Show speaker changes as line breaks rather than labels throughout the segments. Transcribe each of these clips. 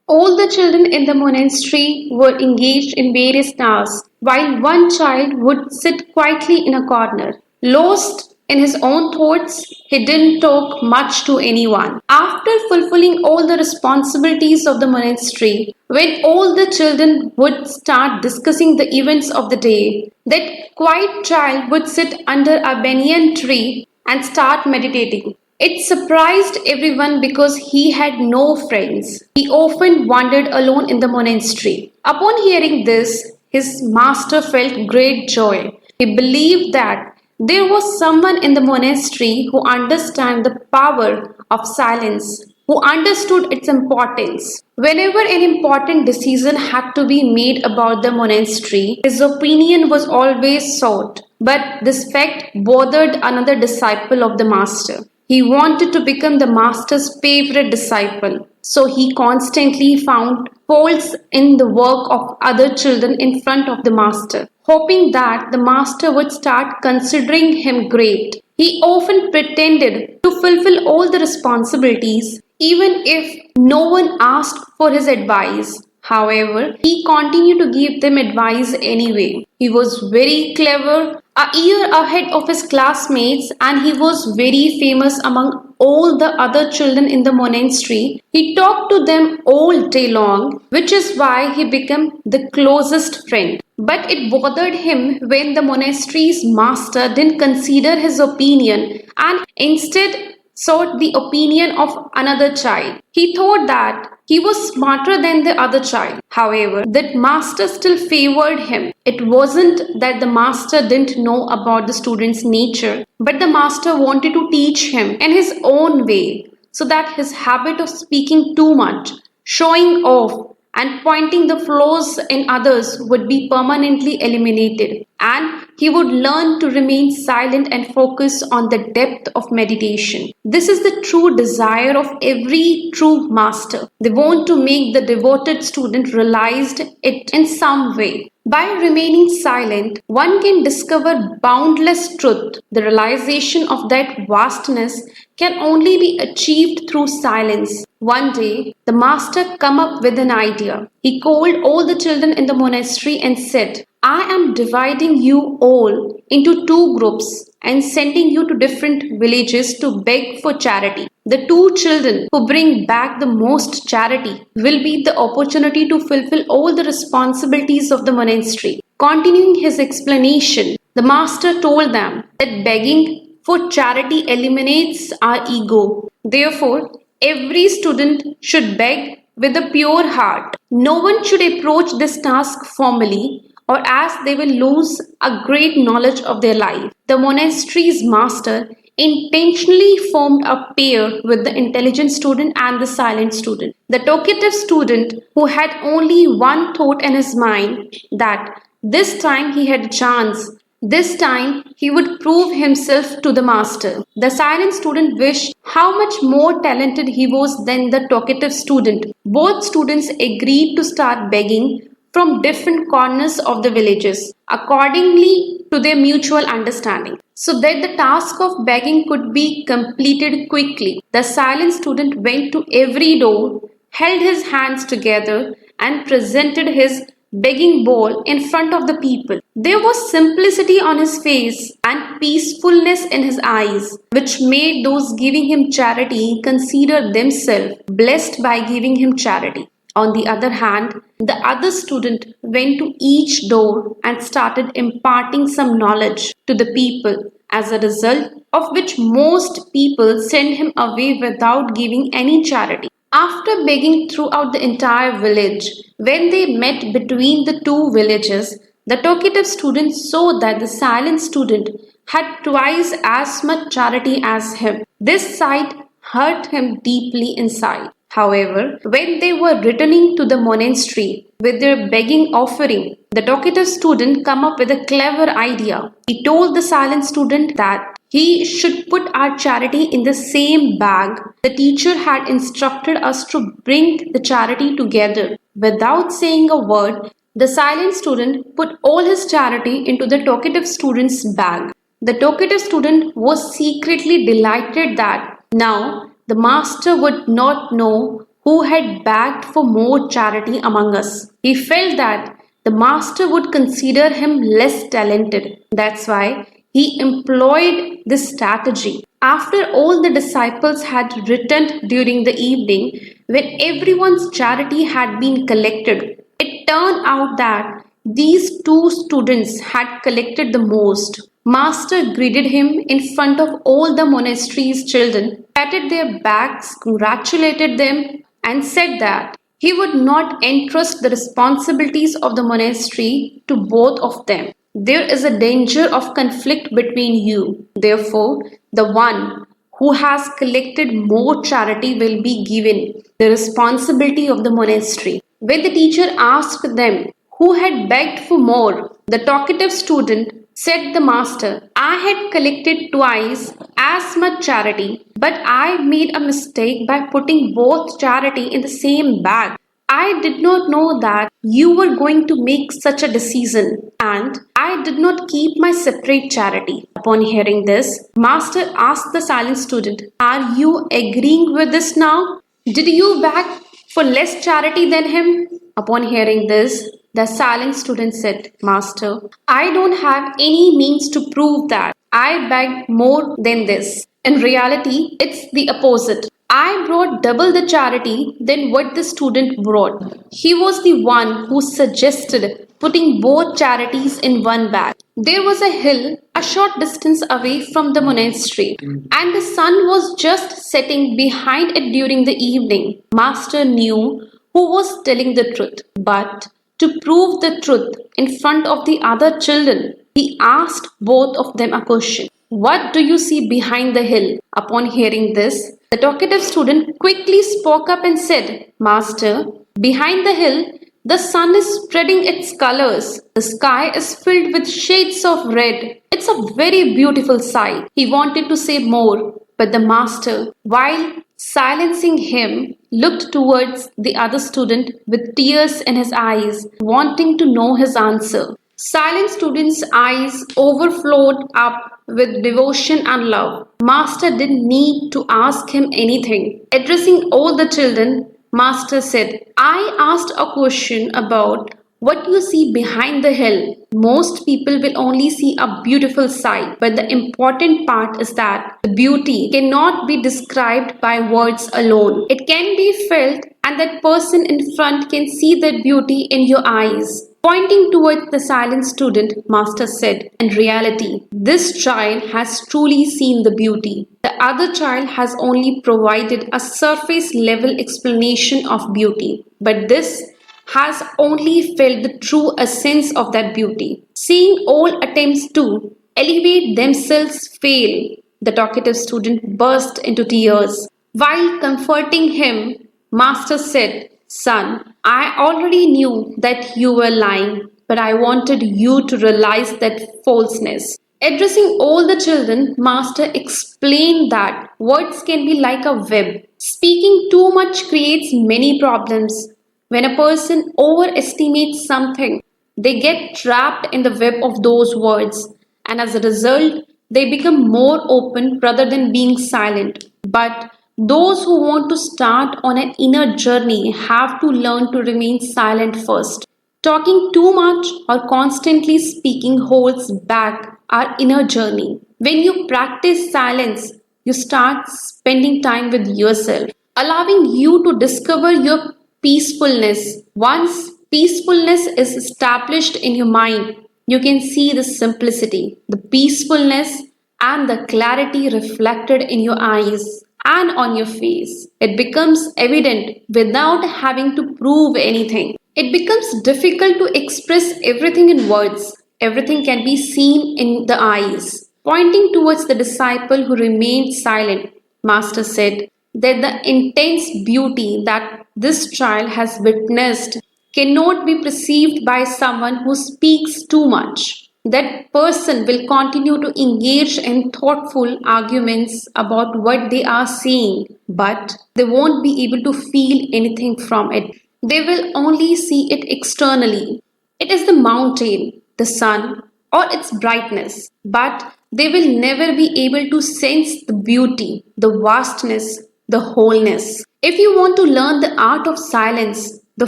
All the children in the monastery were engaged in various tasks, while one child would sit quietly in a corner. Lost in his own thoughts, he didn't talk much to anyone. After fulfilling all the responsibilities of the monastery, when all the children would start discussing the events of the day, that quiet child would sit under a banyan tree and start meditating. It surprised everyone because he had no friends. He often wandered alone in the monastery. Upon hearing this, his master felt great joy. He believed that there was someone in the monastery who understood the power of silence, who understood its importance. Whenever an important decision had to be made about the monastery, his opinion was always sought. But this fact bothered another disciple of the master. He wanted to become the master's favorite disciple, so he constantly found faults in the work of other children in front of the master, hoping that the master would start considering him great. He often pretended to fulfill all the responsibilities, even if no one asked for his advice. However, he continued to give them advice anyway. He was very clever, a year ahead of his classmates, and he was very famous among all the other children in the monastery. He talked to them all day long, which is why he became the closest friend. But it bothered him when the monastery's master didn't consider his opinion and instead sought the opinion of another child. He thought that he was smarter than the other child. However, that master still favored him. It wasn't that the master didn't know about the student's nature, but the master wanted to teach him in his own way so that his habit of speaking too much, showing off, and pointing the flaws in others would be permanently eliminated, and he would learn to remain silent and focus on the depth of meditation. This is the true desire of every true master. They want to make the devoted student realize it in some way. By remaining silent, one can discover boundless truth. The realization of that vastness can only be achieved through silence. One day, the master came up with an idea. He called all the children in the monastery and said, I am dividing you all into two groups and sending you to different villages to beg for charity. The two children who bring back the most charity will be the opportunity to fulfill all the responsibilities of the monastery. Continuing his explanation, the master told them that begging for charity eliminates our ego. Therefore, every student should beg with a pure heart. No one should approach this task formally, or as they will lose a great knowledge of their life. The monastery's master intentionally formed a pair with the intelligent student and the silent student. The talkative student, who had only one thought in his mind, that this time he had a chance. This time he would prove himself to the master. The silent student wished how much more talented he was than the talkative student. Both students agreed to start begging from different corners of the villages, accordingly to their mutual understanding, so that the task of begging could be completed quickly. The silent student went to every door, held his hands together, and presented his begging bowl in front of the people. There was simplicity on his face and peacefulness in his eyes, which made those giving him charity consider themselves blessed by giving him charity. On the other hand, the other student went to each door and started imparting some knowledge to the people, as a result of which most people sent him away without giving any charity. After begging throughout the entire village, when they met between the two villages, the talkative student saw that the silent student had twice as much charity as him. This sight hurt him deeply inside. However, when they were returning to the monastery with their begging offering, the talkative student came up with a clever idea. He told the silent student that he should put our charity in the same bag. The teacher had instructed us to bring the charity together. Without saying a word, the silent student put all his charity into the talkative student's bag. The talkative student was secretly delighted that now the master would not know who had begged for more charity among us. He felt that the master would consider him less talented. That's why he employed this strategy. After all the disciples had returned during the evening, when everyone's charity had been collected, it turned out that these two students had collected the most. Master greeted him in front of all the monastery's children, patted their backs, congratulated them, and said that he would not entrust the responsibilities of the monastery to both of them. There is a danger of conflict between you. Therefore, the one who has collected more charity will be given the responsibility of the monastery. When the teacher asked them who had begged for more, the talkative student said the master, I had collected twice as much charity, but I made a mistake by putting both charity in the same bag. I did not know that you were going to make such a decision, and I did not keep my separate charity. Upon hearing this, master asked the silent student, are you agreeing with this now? Did you beg for less charity than him? Upon hearing this, the silent student said, Master, I don't have any means to prove that I begged more than this. In reality, it's the opposite. I brought double the charity than what the student brought. He was the one who suggested putting both charities in one bag. There was a hill a short distance away from the monastery, and the sun was just setting behind it during the evening. Master knew who was telling the truth, but to prove the truth in front of the other children, he asked both of them a question. What do you see behind the hill? Upon hearing this, the talkative student quickly spoke up and said, Master, behind the hill, the sun is spreading its colors. The sky is filled with shades of red. It's a very beautiful sight. He wanted to say more, but the master, while silencing him, looked towards the other student with tears in his eyes, wanting to know his answer. Silent student's eyes overflowed up with devotion and love. Master didn't need to ask him anything. Addressing all the children, Master said, I asked a question about what you see behind the hill. Most people will only see a beautiful sight, but the important part is that the beauty cannot be described by words alone. It can be felt, and that person in front can see that beauty in your eyes. Pointing towards the silent student, Master said, in reality, this child has truly seen the beauty. The other child has only provided a surface level explanation of beauty, but this has only felt the true essence of that beauty. Seeing all attempts to elevate themselves fail, the talkative student burst into tears. While comforting him, Master said, Son, I already knew that you were lying, but I wanted you to realize that falseness. Addressing all the children, Master explained that words can be like a web. Speaking too much creates many problems. When a person overestimates something, they get trapped in the web of those words, and as a result, they become more open rather than being silent. But those who want to start on an inner journey have to learn to remain silent first. Talking too much or constantly speaking holds back our inner journey. When you practice silence, you start spending time with yourself, allowing you to discover your peacefulness. Once peacefulness is established in your mind, you can see the simplicity, the peacefulness, and the clarity reflected in your eyes and on your face. It becomes evident without having to prove anything. It becomes difficult to express everything in words. Everything can be seen in the eyes. Pointing towards the disciple who remained silent, Master said that the intense beauty that this child has witnessed cannot be perceived by someone who speaks too much. That person will continue to engage in thoughtful arguments about what they are seeing, but they won't be able to feel anything from it. They will only see it externally. It is the mountain, the sun, or its brightness, but they will never be able to sense the beauty, the vastness, the wholeness. If you want to learn the art of silence, the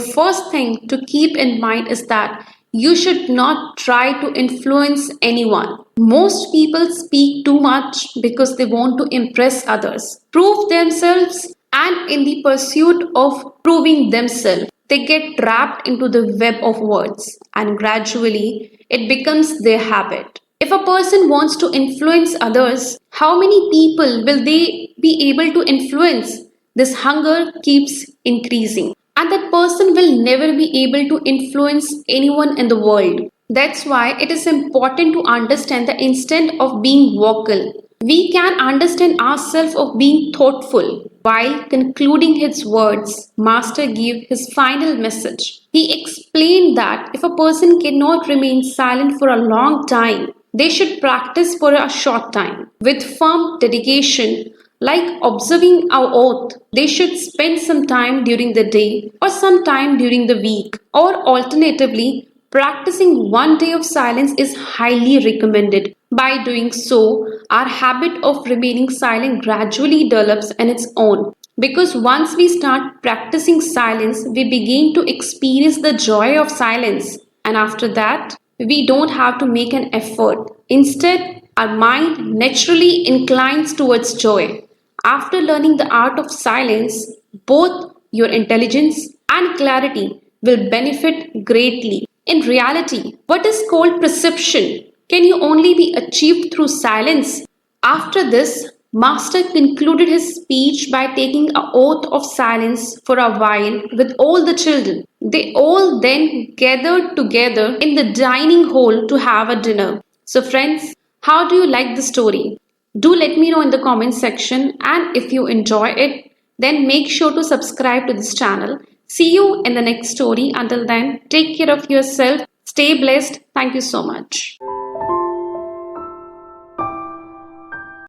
first thing to keep in mind is that you should not try to influence anyone. Most people speak too much because they want to impress others, prove themselves, and in the pursuit of proving themselves, they get trapped into the web of words, and gradually it becomes their habit. If a person wants to influence others, how many people will they be able to influence? This hunger keeps increasing, and that person will never be able to influence anyone in the world. That's why it is important to understand the instant of being vocal. We can understand ourselves of being thoughtful. While concluding his words, Master gave his final message. He explained that if a person cannot remain silent for a long time, they should practice for a short time. With firm dedication, like observing our oath, they should spend some time during the day or some time during the week, or alternatively, practicing one day of silence is highly recommended. By doing so, our habit of remaining silent gradually develops on its own. Because once we start practicing silence, we begin to experience the joy of silence. And after that, we don't have to make an effort. Instead, our mind naturally inclines towards joy. After learning the art of silence, both your intelligence and clarity will benefit greatly. In reality, what is called perception can you only be achieved through silence. After this, Master concluded his speech by taking an oath of silence for a while with all the children. They all then gathered together in the dining hall to have a dinner. So, friends, how do you like the story? Do let me know in the comment section, and if you enjoy it, then make sure to subscribe to this channel. See you in the next story. Until then, take care of yourself. Stay blessed. Thank you so much.